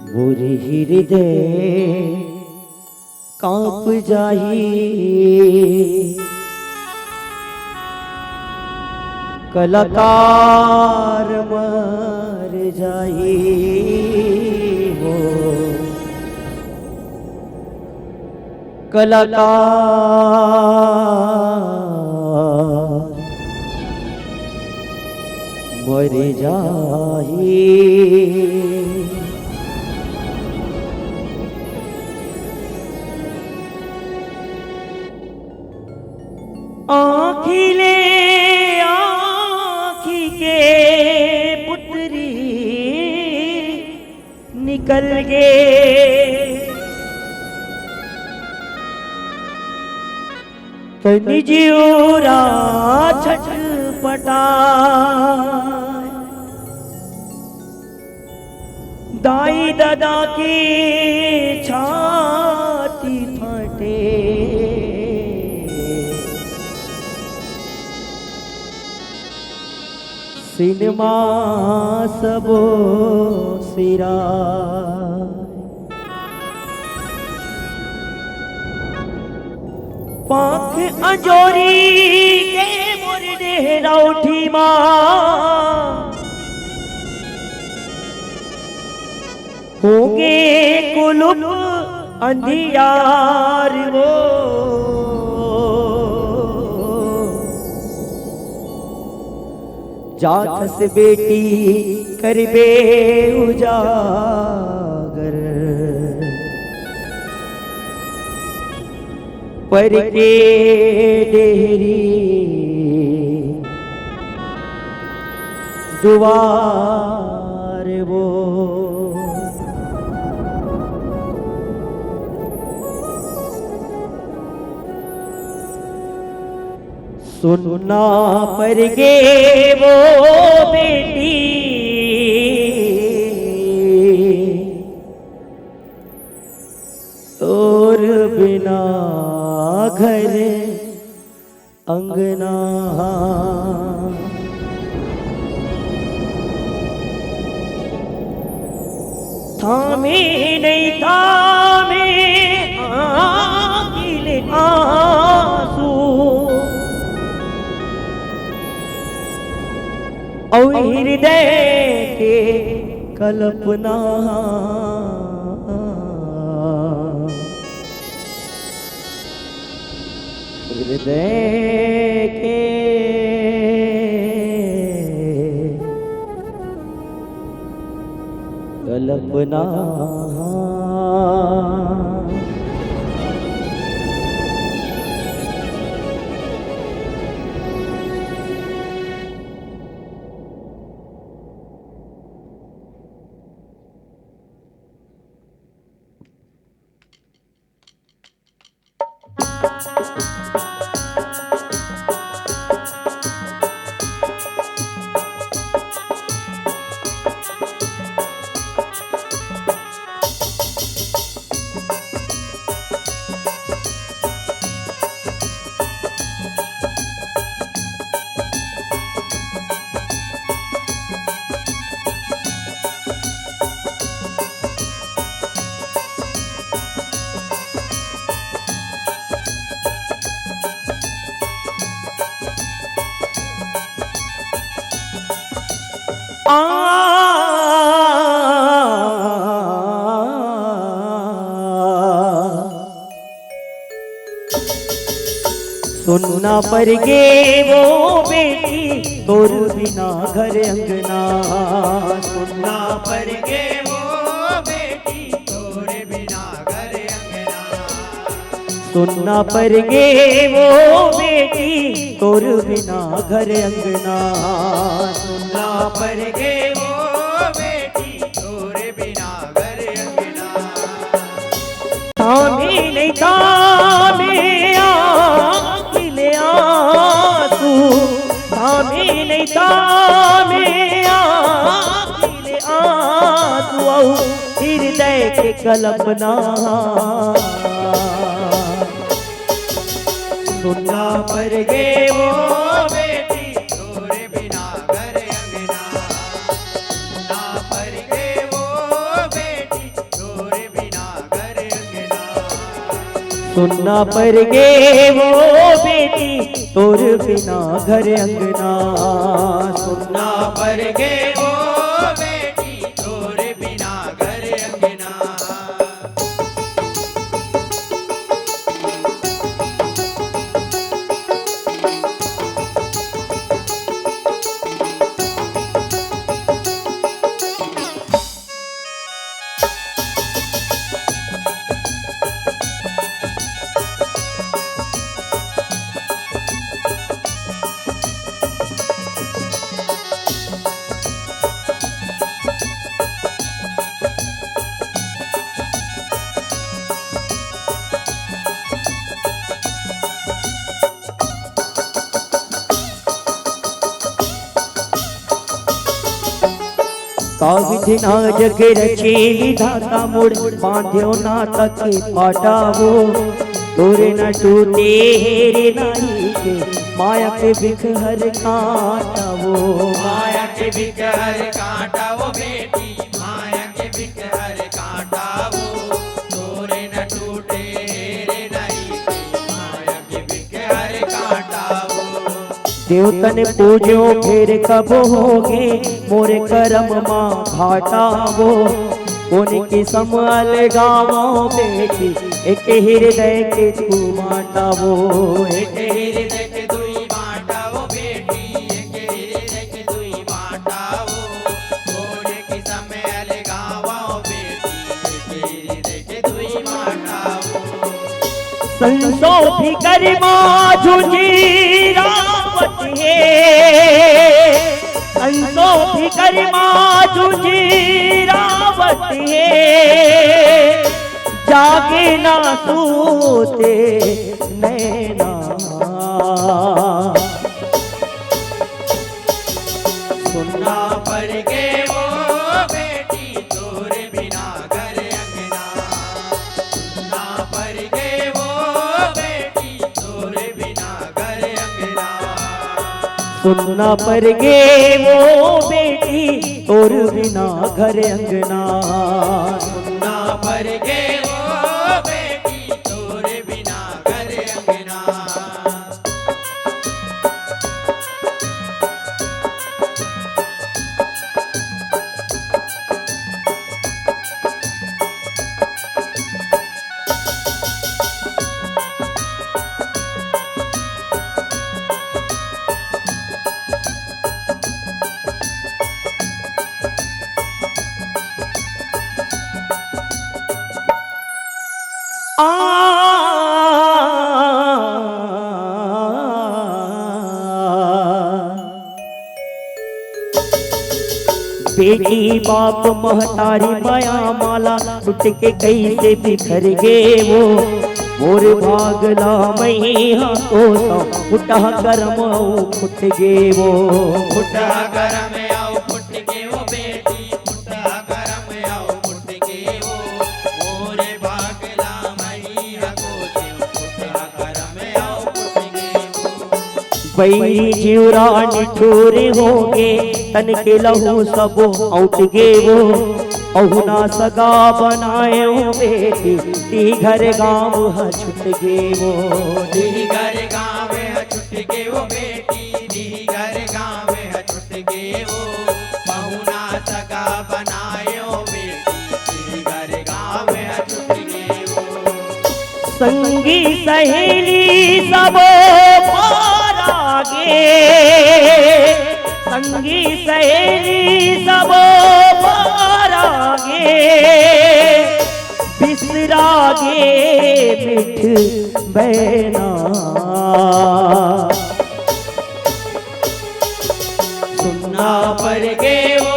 बुरी हृदय कांप जाही, कलाकार मर जाही हो, कलाकार मर जाही। आँखिले आँखी के पुत्री निकल गए, तनिजोरा छटपटा, दाई दादा की छाती फटे, सिनेमा सबो सिरा, पाख अंजोरी के मुर्दे रौठी माँ, होंगे कुलुप अंधियार वो, जाथस बेटी करबे उजागर, पर के डेहरी दुआर वो, सुनना पर गे वो बेटी, तोर बिना घर अंगना, थामे नहीं थामे आखिले आंसू, और हृदय के कल्पना, हृदय के कल्पना। सुनना पर गे वो बेटी तोर बिना घर अंगना, सुनना पर गे वो बेटी तोर बिना घर अंगना, सुनना पर गे वो बेटी तोर बिना घर अंगना, सुनना पर गे वो बेटी तोर बिना घर अंगना, थामे नहीं थामे आखिले आंसू, थामे नहीं थामे आखिले आंसू, हृदय के कल्पना, सुनना पर गे वो बेटी तोर बिना घर अंगना, सुनना पर गे वो बेटी सुनना पर गे वो बेटी तोर बिना घर अंगना। सुनना पर गे वो बेटी तोरे बिना घर अंगना। काविध ना जग रचे विधाता मुड़ बांध्यो ना तक पाटावो। तोरे न टूटे हेरे नाई के माया के बिख हर काटावो। माया के बिकर काटा वो बेटी, माया के बिकर काटा वो। तोरे न टूटे रे नहीं, माया के बिकर काटा वो। देवतन पूजो फिर कब होगे मोरे करम माँ घाटावो। उनकी समल गावो बेटी एक हृदय के तू माटावो। एक हृदय के दुई बाटा वो बेटी, एक हृदय के दुई बाटा वो। थोड़े की समय लगावा बेटी, एक हृदय के दुई बाटा वो। संसोधि कर झुझी रावत है। संसोधि कर झुझी रावत है। जागे ना सूते नैना। सुनना पर गे वो बेटी तोरे बिना घर अंगना। सुनना पर गे वो बेटी तोरे बिना घर अंगना। सुनना पर गे वो बेटी और बिना घर अंगना। सुनना पर गे वो बेटी तोरे बिना घर अंगना। बेटी बाप महतारी माया माला टूट के कैसे बिखर गे वो। मोर भागला मैया तो फुटा करम फुट गे वो। फुटा करम आओ फुट के वो बेटी, फुटा करम आओ फुट के वो। मोरे भागला मैया को देव, फुटा करम आओ फुट के वो। बैरी जीवरा निठुर हो गे तन के लहू सब औट गे वो। अहुना सगा बनाए बेटी ती घर गाँव ह छुट गे वो। दी घर गाँव है छुट के वो बेटी, दी घर गाँव है छुट के वो। बहुना सगा बनायो बेटी, दी घर गाँव है छुट के वो। संगी सहेली सब पारा गे। संगी सहेली सब पारा गे। बिसरा गे मिठ बैना। सुनना पर गे वो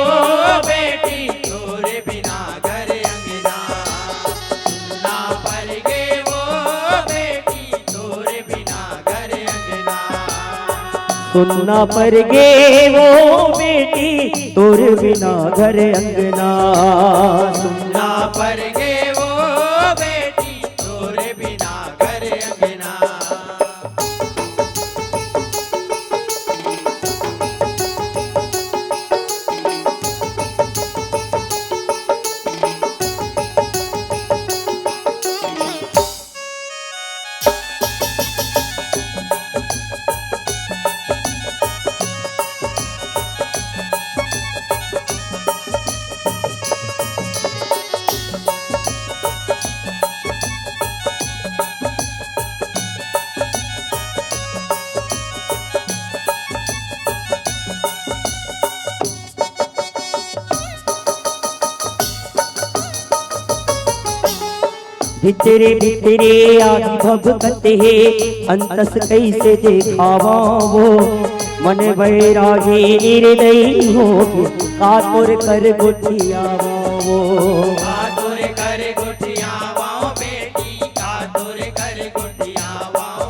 बेटी तोरे बिना घर अंगना। सुनना पर गे वो बेटी तोरे बिना घर अंगना। सुनना पर गे वो बेटी तोर बिना घर अंगना। सुनना पर गे वो बेटी तोरे बिना घर अंगना। भितरे भितरे आदि भगत हे अंतस कैसे देखावा वो मन वैरागी निर्दयी हो कातुर कर गुठियावा वो कातुर कर गुठियावाओ बेटी कातुर कर गुठियावाओ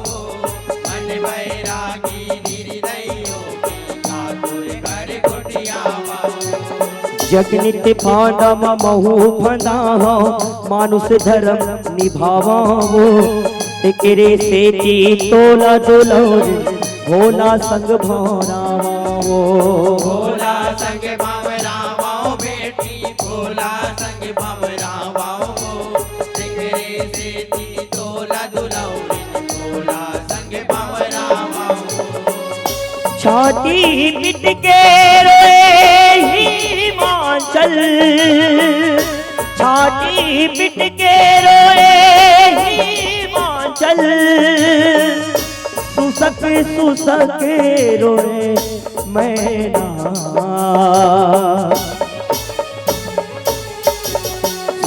मन बैरागी निर्दयी होगी कातुर कर गुठियावाओ जगनित फांदा महू फंदा हो मानुष धर्म निभावा वो तिकरे से ची तोला दुलोर भोला संग भौरावा वो भोला संग भंवरावाओ बेटी भोला संग भंवरावाओ तिकरे से ची तोला दुलौरी भोला संग भंवरावाओ छाती पिट के रोए हिमाचल छाती पिट के रोए हिमाचल सुसक सुसक रोए मैना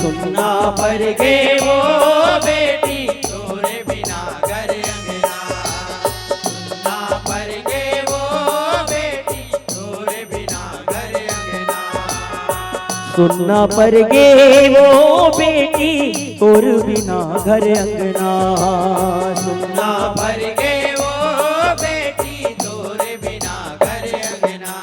सुनना पर गे वो बेटी तोरे बिना घर अंगना सुनना पर गे वो बेटी तोरे बिना घर अंगना सुनना पर गे वो बेटी और बिना घर अंगना सुनना पर गे वो बेटी तोरे बिना घर अंगना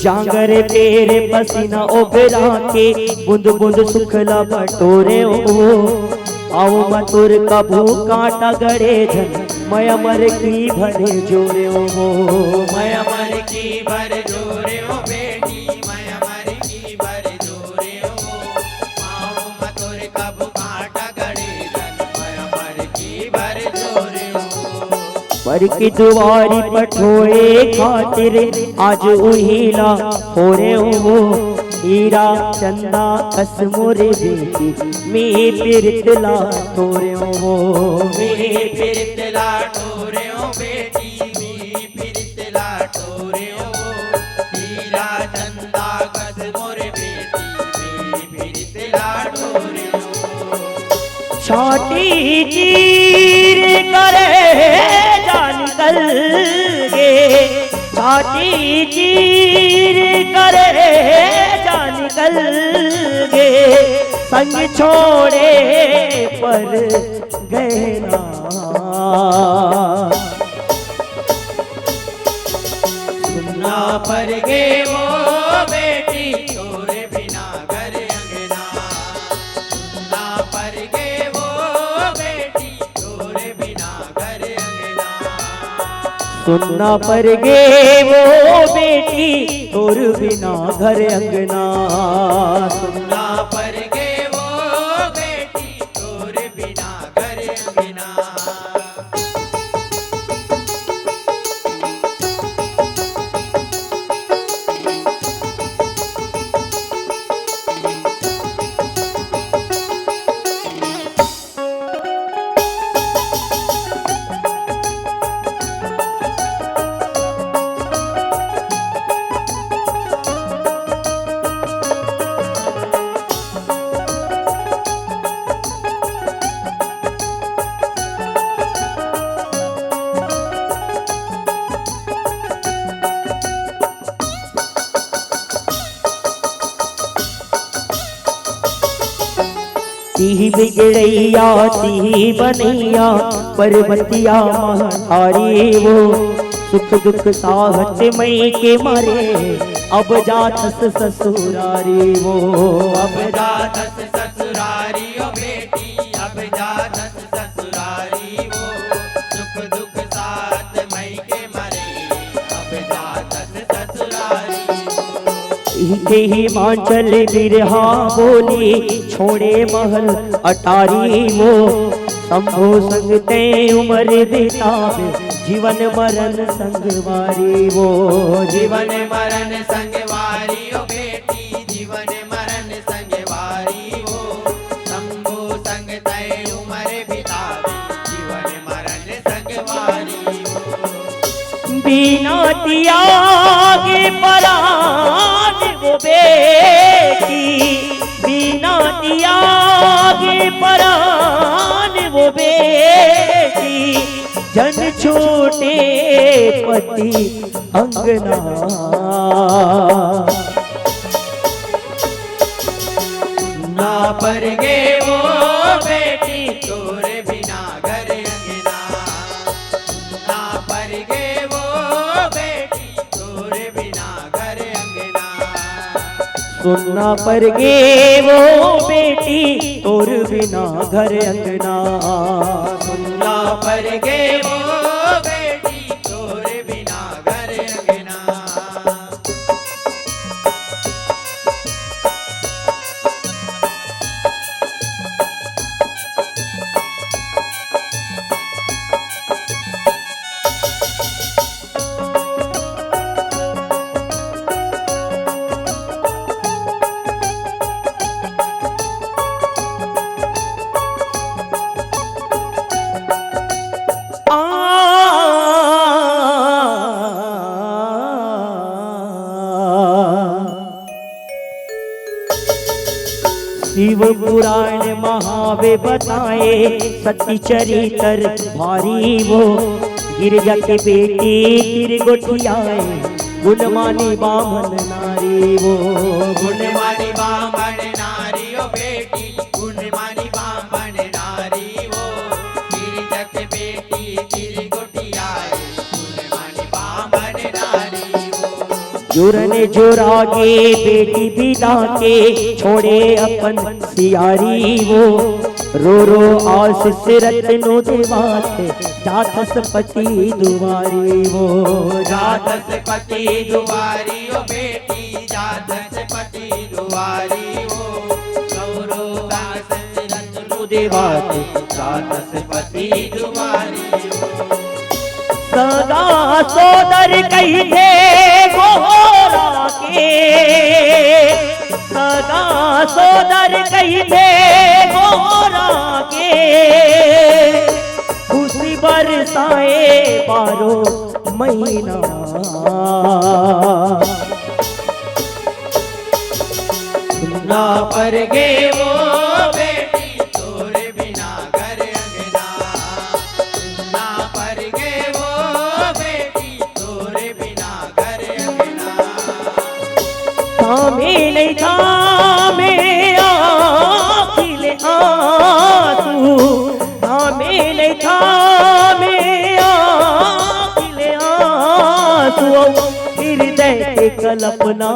जागर तेरे पसीना उबरा के बूंद बूंद सुखला बटोरे ओ आओ मतुर कभू कांटा गड़े धन मैं अमर की भरे जोरे ओ मैं अमर की भर जोरे ओ बेटी मैं अमर की भर जोरे ओ माओ मतुर कब कांटा गड़े धन मैं अमर की भर जोरे ओ पर की दुआरी पठोए खातिर आज उहिला होरे ओ हीरा चंदा कस मोरे बेटी मैं पिरतला तोरे ओ मेरे फिरतला टोरे ओ बेटी मी फिरतला टोरे ओ हीरा चंदा कस मोरे बेटी मी फिरतला टोरे ओ छाती चीर करे जान कल गे छाती चीर करे जान कल गे संग छोड़े पर गहना सुनना पर गे वो बेटी तोरे बिना घर अंगना सुनना पर गे वो बेटी तोरे बिना घर अंगना सुनना पर गे वो बेटी और बिना घर अंगना सुनना पर गे वो बेटी तोरे बिना घर अंगना ती बिगड़ैया ती बनैया पर्वतिया महारी वो सुख दुख साहत मई के मारे अब जातस ससुरारी वो अब जातस ससुरारी ओ बेटी अब जातस ससुरारी वो सुख दुख साथ मई के मरे अब जातस ससुरारी सीते ही मांचल बिरहा बोली छोड़े महल अटारी वो शंभो संग ते उम्र बितावे जीवन मरण संगवारी वो जीवन मरण संगवारी ओ बेटी जीवन मरण संगवारी वो शंभु संग तय उम्र बितावे जीवन मरण संगवारी वो बिना त्यागे परान वो बेटी बिना त्यागे परान वो बेटी जन छोटे पति अंगना ना पर गे वो बेटी तोरे बिना घर अंगना ना पर गे वो बेटी तोरे बिना घर अंगना सुनना पर गे वो बेटी तोर बिना घर अंगना सुनना पर गे वो बेटी तोरे बिना घर अंगना शिव पुराण महावे बताए सती चरित्र भारी वो गिरजा के बेटी गिरगोठियाए गुणमानी बामन नारी वो गुणमानी बामन नारी ओ बेटी गुणमानी बामन नारी वो गिरजक बेटी गिरगोटियाए गुणमानी बामन नारी वो जुरने जुरागे बेटी बिदा के छोड़े अपन सियारी वो रो आस सिरत नो देवाते जातस पति दुआरी वो जातस पति दुआरी ओ बेटी जातस पति दुआरी वो गौरो दास सिरत नो देवाते जातस पति दुआरी वो सदा सोदर कही थे गोरा के सदा सोदर कही थे गोरा के खुशी बरसाए बारो महीना ना पर गे वो बेटी तोरे बिना घर अंगना ना पर गे वो बेटी तोरे बिना घर अंगना थामे नहीं थामे आखिले आंसू थामे नहीं थामे आखिले आंसू हृदय के कल्पना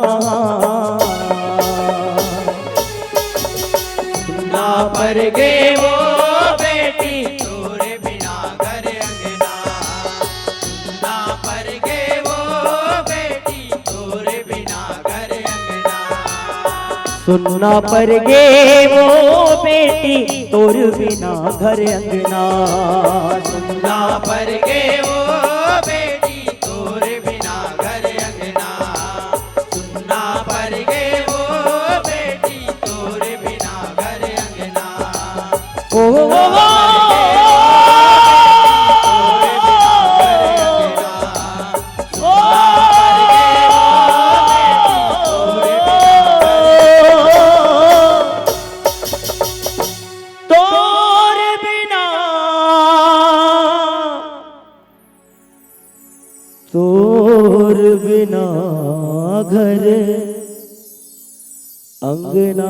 ना पर गे वो बेटी तोरे बिना घर अंगना ना पर गे वो बेटी तोरे बिना घर अंगना सुनना पर गे वो बेटी तोर बिना घर अंगना सुनना पर गे वो बेटी तोरे बिना घर अंगना सुनना पर गे वो बेटी तोरे बिना घर अंगना ओ तोर बिना घर अंगना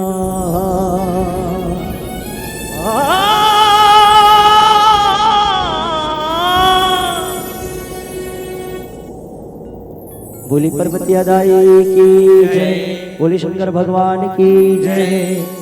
बोली पर्वतिया दाई की जय, बोली शंकर भगवान की जय।